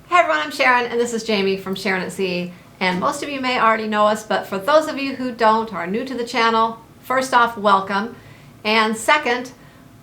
Hey everyone, I'm Sharon, and this is Jamie from Sharonatsea. And most of you may already know us, but for those of you who don't, are new to the channel, first off, welcome. And second,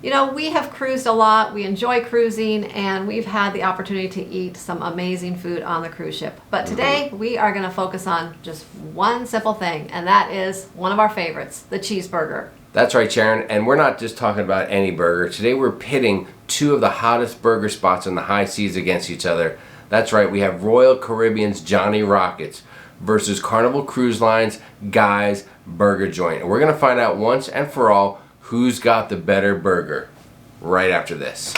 you know, we have cruised a lot, we enjoy cruising, and we've had the opportunity to eat some amazing food on the cruise ship. But today, we are going to focus on just one simple thing, and that is one of our favorites, the cheeseburger. That's right, Sharon, and we're not just talking about any burger. Today we're pitting two of the hottest burger spots in the high seas against each other. That's right, we have Royal Caribbean's Johnny Rockets versus Carnival Cruise Line's Guy's Burger Joint. And we're going to find out once and for all who's got the better burger right after this.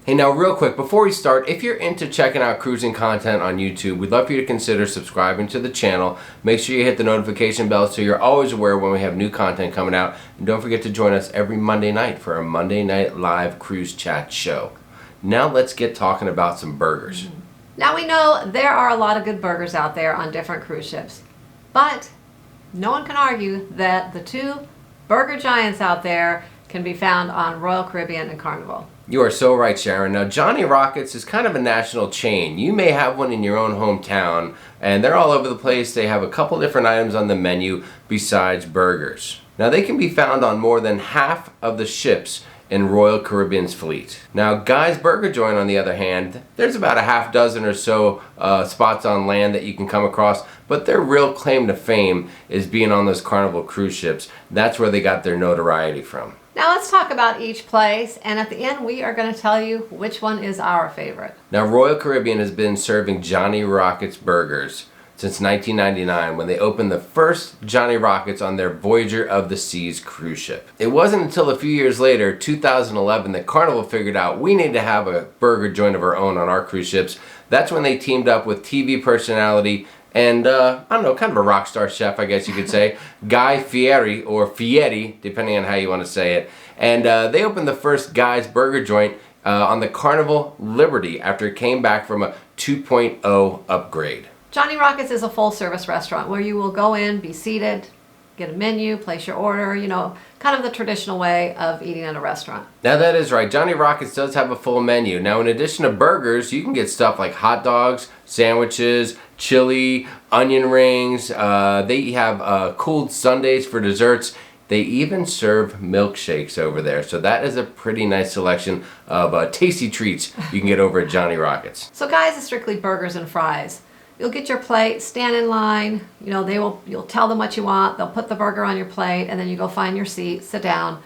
Hey, now real quick, before we start, if you're into checking out cruising content on YouTube, we'd love for you to consider subscribing to the channel. Make sure you hit the notification bell so you're always aware when we have new content coming out. And don't forget to join us every Monday night for our Monday Night Live Cruise Chat show. Now let's get talking about some burgers. Now we know there are a lot of good burgers out there on different cruise ships, but no one can argue that the two burger giants out there can be found on Royal Caribbean and Carnival. You are so right, Sharon. Now, Johnny Rockets is kind of a national chain. You may have one in your own hometown, and they're all over the place. They have a couple different items on the menu besides burgers. Now, they can be found on more than half of the ships in Royal Caribbean's fleet. Now, Guy's Burger Joint, on the other hand, there's about a half dozen or so spots on land that you can come across, but their real claim to fame is being on those Carnival cruise ships. That's where they got their notoriety from. Now let's talk about each place, and at the end we are going to tell you which one is our favorite. Now, Royal Caribbean has been serving Johnny Rockets burgers since 1999 when they opened the first Johnny Rockets on their Voyager of the Seas cruise ship. It wasn't until a few years later, 2011, that Carnival figured out we need to have a burger joint of our own on our cruise ships. That's when they teamed up with TV personality and, I don't know, kind of a rock star chef, I guess you could say, Guy Fieri, or Fieri, depending on how you want to say it. And they opened the first Guy's Burger Joint on the Carnival Liberty after it came back from a 2.0 upgrade. Johnny Rockets is a full-service restaurant where you will go in, be seated, get a menu, place your order, you know, kind of the traditional way of eating at a restaurant. Now that is right, Johnny Rockets does have a full menu. Now in addition to burgers, you can get stuff like hot dogs, sandwiches, chili, onion rings. They have cooled sundaes for desserts. They even serve milkshakes over there. So that is a pretty nice selection of tasty treats you can get over at Johnny Rockets. So Guy's is strictly burgers and fries. You'll get your plate, stand in line, you know, you'll tell them what you want, they'll put the burger on your plate, and then you go find your seat, sit down.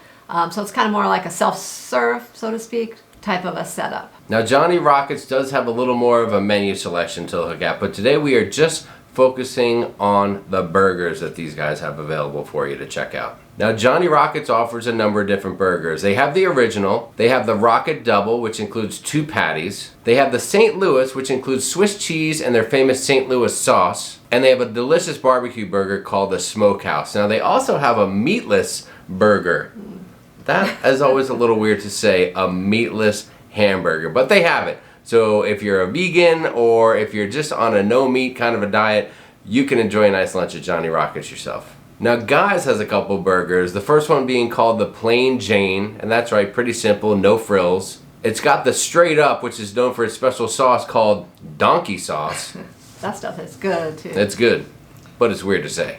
So it's kind of more like a self-serve, so to speak, type of a setup. Now, Johnny Rockets does have a little more of a menu selection to look at, but today we are just focusing on the burgers that these guys have available for you to check out. Now, Johnny Rockets offers a number of different burgers. They have the original, they have the Rocket Double, which includes 2 patties, they have the St. Louis, which includes Swiss cheese and their famous St. Louis sauce, and they have a delicious barbecue burger called the Smokehouse. Now, they also have a meatless burger. That is always a little weird to say, a meatless hamburger, but they have it. So if you're a vegan or if you're just on a no meat kind of a diet, you can enjoy a nice lunch at Johnny Rockets yourself. Now, Guy's has a couple burgers, the first one being called the Plain Jane, and that's right, pretty simple, no frills. It's got the Straight Up, which is known for its special sauce called donkey sauce. That stuff is good too. It's good, but it's weird to say.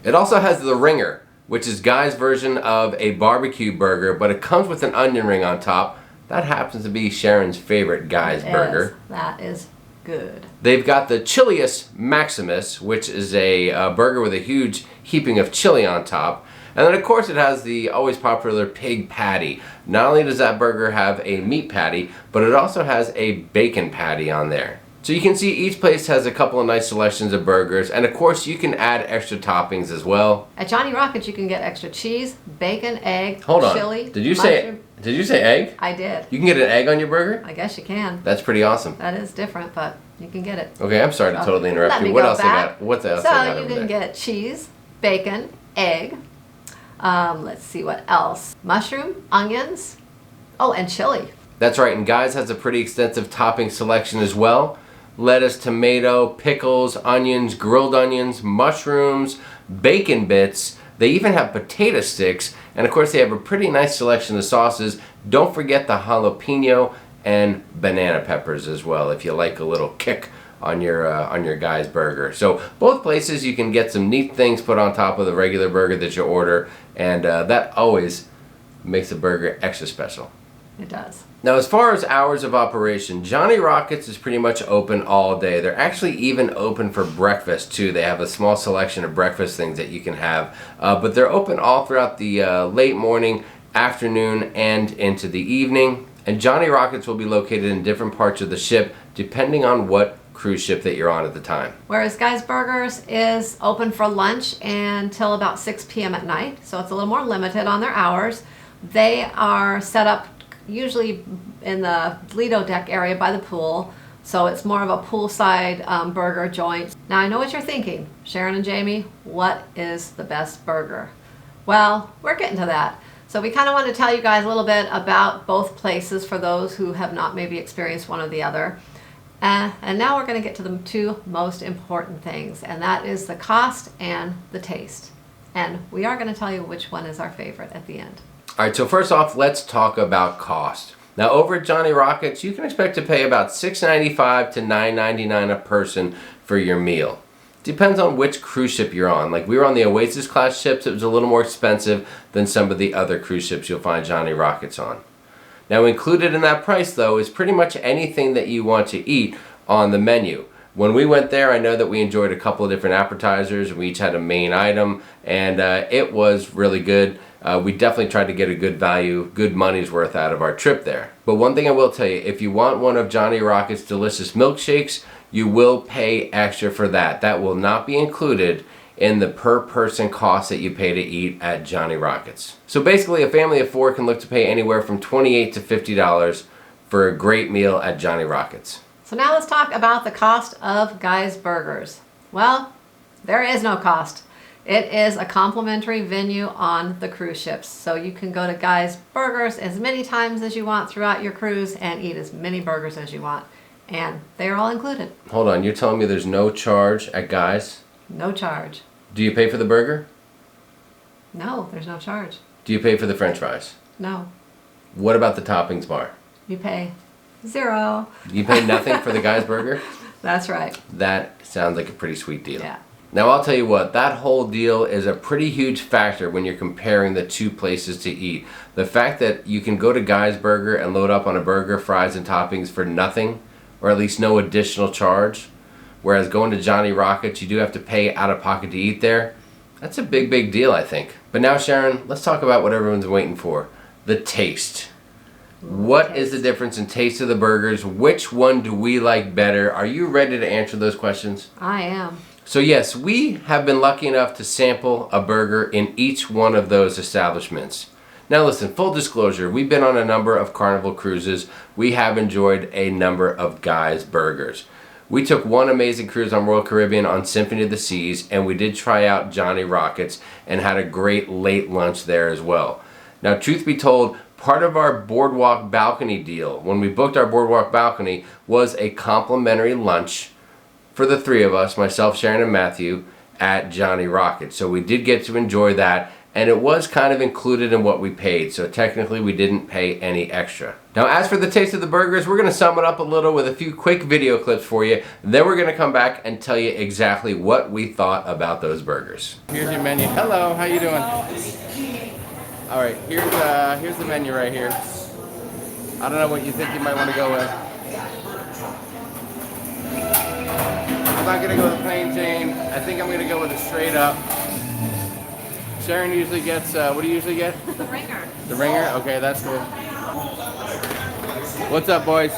It also has the Ringer, which is Guy's version of a barbecue burger, but it comes with an onion ring on top. That happens to be Sharon's favorite Guy's burger. That is good. They've got the Chilius Maximus, which is a burger with a huge heaping of chili on top. And then of course it has the always popular pig patty. Not only does that burger have a meat patty, but it also has a bacon patty on there. So you can see each place has a couple of nice selections of burgers, and of course you can add extra toppings as well. At Johnny Rockets you can get extra cheese, bacon, egg, Hold on. chili, Did you mushroom. say egg? I did. You can get an egg on your burger? I guess you can. That's pretty awesome. That is different, but you can get it. Okay, I'm sorry to totally interrupt you. What else they got? What else they got So you over can there? get cheese, bacon, egg. Let's see what else. Mushroom, onions. Oh, and chili. That's right, and Guy's has a pretty extensive topping selection as well. Lettuce, tomato, pickles, onions, grilled onions, mushrooms, bacon bits, They even have potato sticks, and of course they have a pretty nice selection of sauces. Don't forget the jalapeno and banana peppers as well, if you like a little kick on your guy's burger. So both places you can get some neat things put on top of the regular burger that you order, and that always makes the burger extra special. It does. Now, as far as hours of operation, Johnny Rockets is pretty much open all day. They're actually even open for breakfast too. They have a small selection of breakfast things that you can have, but they're open all throughout the late morning, afternoon, and into the evening. And Johnny Rockets will be located in different parts of the ship depending on what cruise ship that you're on at the time. Whereas Guy's Burgers is open for lunch until about 6 p.m. at night, so it's a little more limited on their hours. They are set up usually in the Lido deck area by the pool, so it's more of a poolside burger joint. Now I know what you're thinking, Sharon and Jamie, what is the best burger? Well, we're getting to that. So we kind of want to tell you guys a little bit about both places for those who have not maybe experienced one or the other. And now we're going to get to the two most important things, and that is the cost and the taste. And we are going to tell you which one is our favorite at the end. All right, so first off, let's talk about cost. Now, over at Johnny Rockets, you can expect to pay about $6.95 to $9.99 a person for your meal. Depends on which cruise ship you're on. Like, we were on the Oasis class ships, it was a little more expensive than some of the other cruise ships you'll find Johnny Rockets on. Now, included in that price, though, is pretty much anything that you want to eat on the menu. When we went there, I know that we enjoyed a couple of different appetizers. We each had a main item, and it was really good. We definitely tried to get a good value, good money's worth out of our trip there. But one thing I will tell you, if you want one of Johnny Rockets' delicious milkshakes, you will pay extra for that. That will not be included in the per person cost that you pay to eat at Johnny Rockets. So basically, a family of 4 can look to pay anywhere from $28 to $50 for a great meal at Johnny Rockets. So now let's talk about the cost of Guy's Burgers. Well, there is no cost. It is a complimentary venue on the cruise ships. So you can go to Guy's Burgers as many times as you want throughout your cruise and eat as many burgers as you want. And they are all included. Hold on, you're telling me there's no charge at Guy's? No charge. Do you pay for the burger? No, there's no charge. Do you pay for the french fries? No. What about the toppings bar? You pay $0. You pay nothing for the Guy's burger? That's right. That sounds like a pretty sweet deal. Yeah. Now I'll tell you what, that whole deal is a pretty huge factor when you're comparing the two places to eat. The fact that you can go to Guy's Burger and load up on a burger, fries, and toppings for nothing, or at least no additional charge, whereas going to Johnny Rockets, you do have to pay out of pocket to eat there. That's a big, big deal, I think. But now, Sharon, let's talk about what everyone's waiting for, the taste. What is the difference in taste of the burgers? Which one do we like better? Are you ready to answer those questions? I am. So yes, we have been lucky enough to sample a burger in each one of those establishments. Now listen, full disclosure, we've been on a number of Carnival cruises. We have enjoyed a number of Guy's Burgers. We took one amazing cruise on Royal Caribbean on Symphony of the Seas, and we did try out Johnny Rockets and had a great late lunch there as well. Now, truth be told, part of our boardwalk balcony deal, when we booked our boardwalk balcony, was a complimentary lunch for the three of us, myself, Sharon, and Matthew, at Johnny Rockets. So we did get to enjoy that, and it was kind of included in what we paid, so technically we didn't pay any extra. Now, as for the taste of the burgers, we're going to sum it up a little with a few quick video clips for you. Then we're going to come back and tell you exactly what we thought about those burgers. Here's your menu. Hello, how you doing? All right, here's the menu right here. I don't know what you think you might want to go with. I'm not going to go with a plain Jane. I think I'm going to go with a straight up. Sharon usually gets, what do you usually get? The ringer. The ringer? Okay, that's cool. What's up, boys?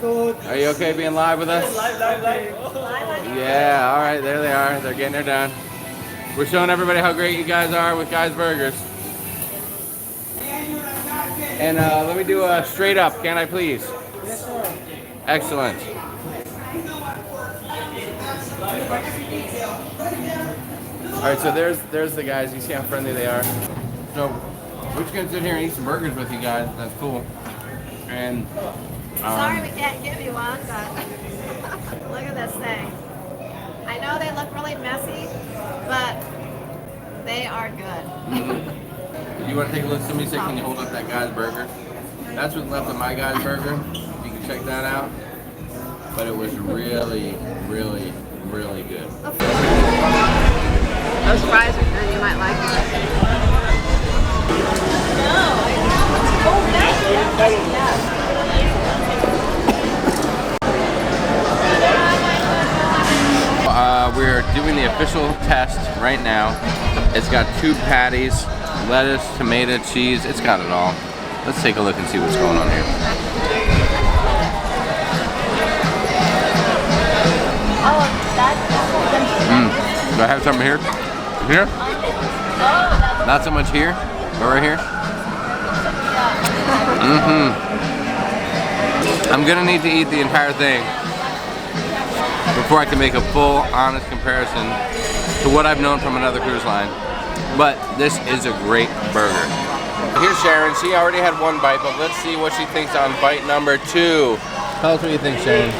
Good. Are you okay being live with us? Live. Yeah, all right, there they are. They're getting her done. We're showing everybody how great you guys are with Guy's Burgers. And let me do a straight up, can I please? Yes, sir. Excellent. All right, so there's the guys. You see how friendly they are. So we're just gonna sit here and eat some burgers with you guys. That's cool. And Sorry we can't give you one, but look at this thing. I know they look really messy, but They are good. You want to take a look? Somebody say, can you hold up that guy's burger? That's what's left of my guy's burger. You can check that out. But it was really, really, really good. Those fries are good. You might like We're doing the official test right now. It's got 2 patties, lettuce, tomato, cheese. It's got it all. Let's take a look and see what's going on here. Do I have something here? Here? Not so much here, but right here. I'm gonna need to eat the entire thing before I can make a full, honest comparison to what I've known from another cruise line. But this is a great burger. Here's Sharon. She already had 1 bite, but let's see what she thinks on bite number 2. Tell us what you think, Sharon.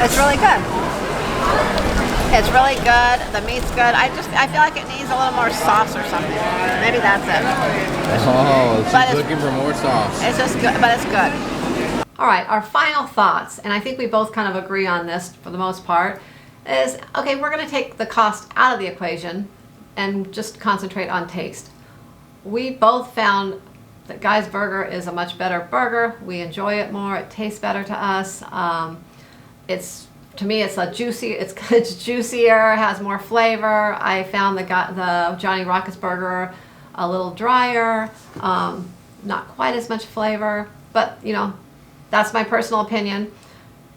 It's really good. It's really good. The meat's good. I feel like it needs a little more sauce or something. Maybe that's it. Oh, she's looking for more sauce. It's just good, but it's good. All right, our final thoughts, and I think we both kind of agree on this for the most part, is, okay, we're gonna take the cost out of the equation and just concentrate on taste. We both found that Guy's Burger is a much better burger. We enjoy it more. It tastes better to us. To me, it's juicier, has more flavor. I found the Johnny Rockets burger a little drier, not quite as much flavor, but you know, that's my personal opinion.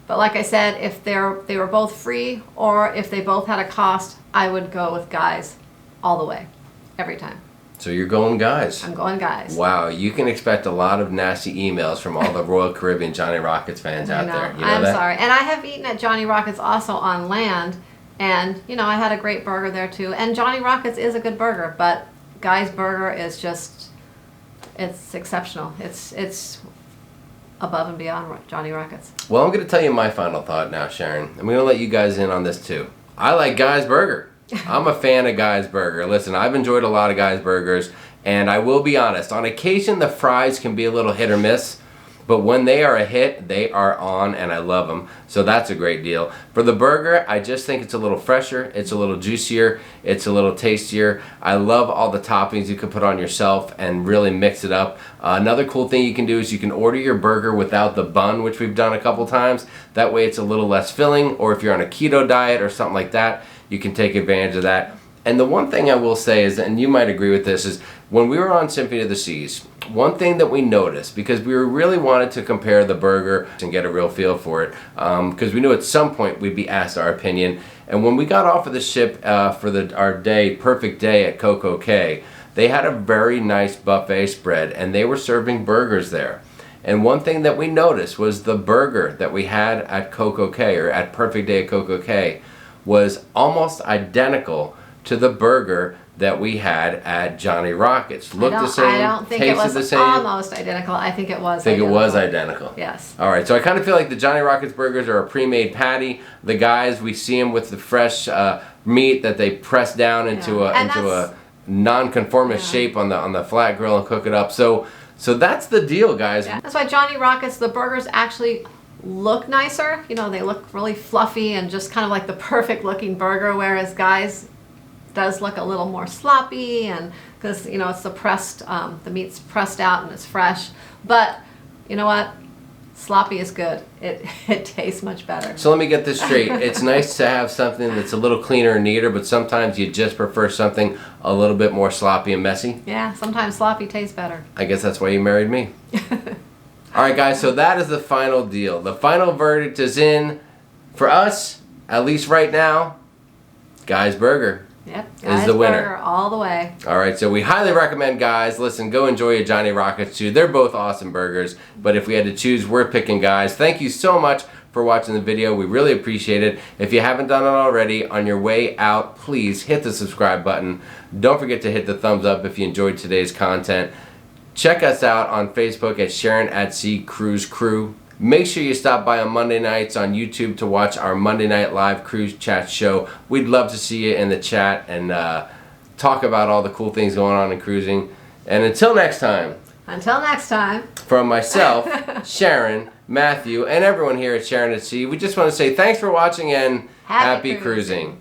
But like I said, if they were both free or if they both had a cost, I would go with Guy's all the way, every time. So you're going Guys. I'm going Guys. Wow, you can expect a lot of nasty emails from all the Royal Caribbean Johnny Rockets fans out there. You know I'm that? sorry. And I have eaten at Johnny Rockets also on land, and you know, I had a great burger there too. And Johnny Rockets is a good burger, but Guy's Burger is just, it's exceptional. It's above and beyond Johnny Rockets. Well, I'm going to tell you my final thought now, Sharon. I'm going to let you guys in on this too. I like Guy's Burger. I'm a fan of Guy's Burger. Listen, I've enjoyed a lot of Guy's Burgers, and I will be honest, on occasion the fries can be a little hit or miss, but when they are a hit, they are on, and I love them. So that's a great deal. For the burger, I just think it's a little fresher, it's a little juicier, it's a little tastier. I love all the toppings you can put on yourself and really mix it up. Another cool thing you can do is you can order your burger without the bun, which we've done a couple times. That way it's a little less filling, or if you're on a keto diet or something like that, you can take advantage of that. And the one thing I will say is, and you might agree with this, is when we were on Symphony of the Seas, one thing that we noticed, because we really wanted to compare the burger and get a real feel for it, because we knew at some point we'd be asked our opinion. And when we got off of the ship for our perfect day at Coco Cay, they had a very nice buffet spread, and they were serving burgers there. And one thing that we noticed was the burger that we had at Coco Cay, or at Perfect Day at Coco Cay, was almost identical to the burger that we had at Johnny Rockets. Looked the same, I don't think it was the same. Almost identical. I think it was. It was identical. Yes. All right. So I kind of feel like the Johnny Rockets burgers are a pre-made patty. The Guys, we see them with the fresh meat that they press down into a non-conformist shape on the flat grill and cook it up. So that's the deal, guys. Yeah. That's why Johnny Rockets, the burgers actually look nicer. You know, they look really fluffy and just kind of like the perfect looking burger, whereas Guy's does look a little more sloppy, and because you know it's the meat's pressed out and it's fresh. But you know what? Sloppy is good. It tastes much better. So let me get this straight. It's nice to have something that's a little cleaner and neater, but sometimes you just prefer something a little bit more sloppy and messy. Yeah, sometimes sloppy tastes better. I guess that's why you married me. Alright guys, so that is the final deal. The final verdict is in, for us, at least right now, Guy's Burger. Yep, is the winner. Burger all the way. Alright, so we highly recommend Guy's. Listen, go enjoy your Johnny Rockets too. They're both awesome burgers, but if we had to choose, we're picking Guy's. Thank you so much for watching the video. We really appreciate it. If you haven't done it already, on your way out, please hit the subscribe button. Don't forget to hit the thumbs up if you enjoyed today's content. Check us out on Facebook at sharonatsea Cruise Crew. Make sure you stop by on Monday nights on YouTube to watch our Monday Night Live Cruise Chat show. We'd love to see you in the chat and talk about all the cool things going on in cruising. And until next time, from myself, Sharon, Matthew, and everyone here at Sharon at Sea, we just want to say thanks for watching and happy cruising.